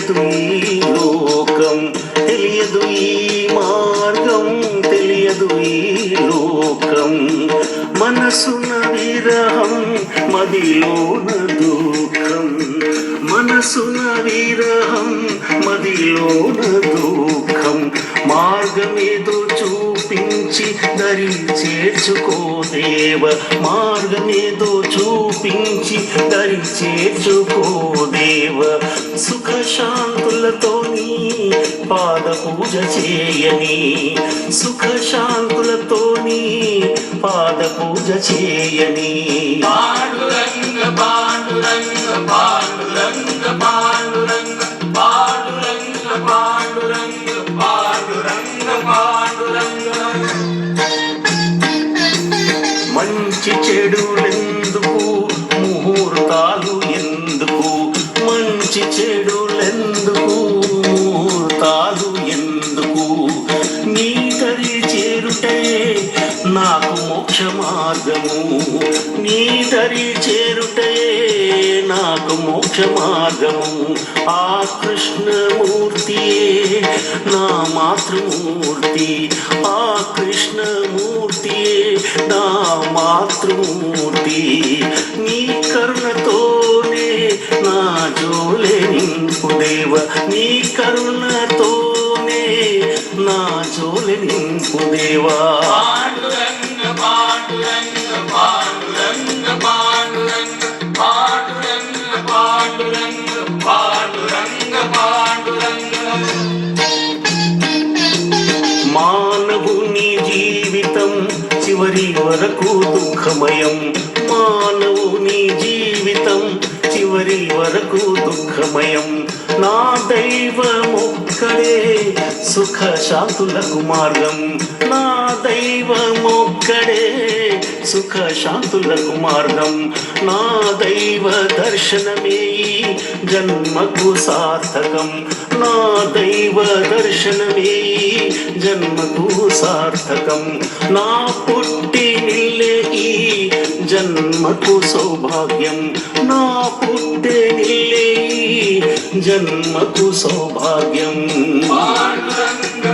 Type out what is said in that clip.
తెలియదు ఈ లోకం, తెలియదు ఈ మార్గం, తెలియదు ఈ లోకం. మనసున విరహం మదిలోన దుఃఖం, మనసున విరహం మదిలోన దుఃఖం. మార్గమేదో చూపించి దరి చేర్చుకోదేవ, మార్గమేదో చూపించి దరి చేర్చుకోదేవ. సుఖశాంతులతో నీ పాద పూజ చేయని, సుఖశాంతులతో నీ పాద పూజ చేయని. పాండురంగ పాండురంగ పాండురంగ పాండురంగ పాండురంగ పాండురంగ పాండురంగ పాండురంగ. మంచి చెడులెందుకు, ముహూర్తాలు ఎందుకు, మంచి చెడులెందుకు, ముహూర్తాలు ఎందుకు. నీ దరి చేరుటే నాకు మోక్ష మార్గము, నీ దరి చేరుటే నాకు మోక్ష మార్గము. ఆ కృష్ణమూర్తియే నా మాతృమూర్తి, ఆ కృష్ణమూర్తియే నా మాతృమూర్తి. నీ కరుణతోనే నా జోలె నింపు దేవ, నీ కరుణతోనే నా జోలె నింపు దేవా. పాండురంగ పాండురంగ పాండురంగ పాండురంగ పాండురంగ పాండురంగ పాండురంగ పాండురంగ. మానవుని జీవితం చివరి వరకు దుఃఖమయం, మానవుని జీవితం చివరి వరకు దుఃఖమయం. నా దైవమొక్కడే సుఖ శాంతులకు మార్గం, నా దైవమొక్కడే సుఖ శాంతులకు మార్గం. నా దైవ దర్శనమే ఈ జన్మకు సార్థకం, నా దైవ దర్శనమే ఈ జన్మకు సార్థకం. నా పుట్టి నిల్లే ఈ జన్మకు సౌభాగ్యం, నా పుట్టే నిల్లే ఈ జన్మకు సౌభాగ్యం. పాండురంగ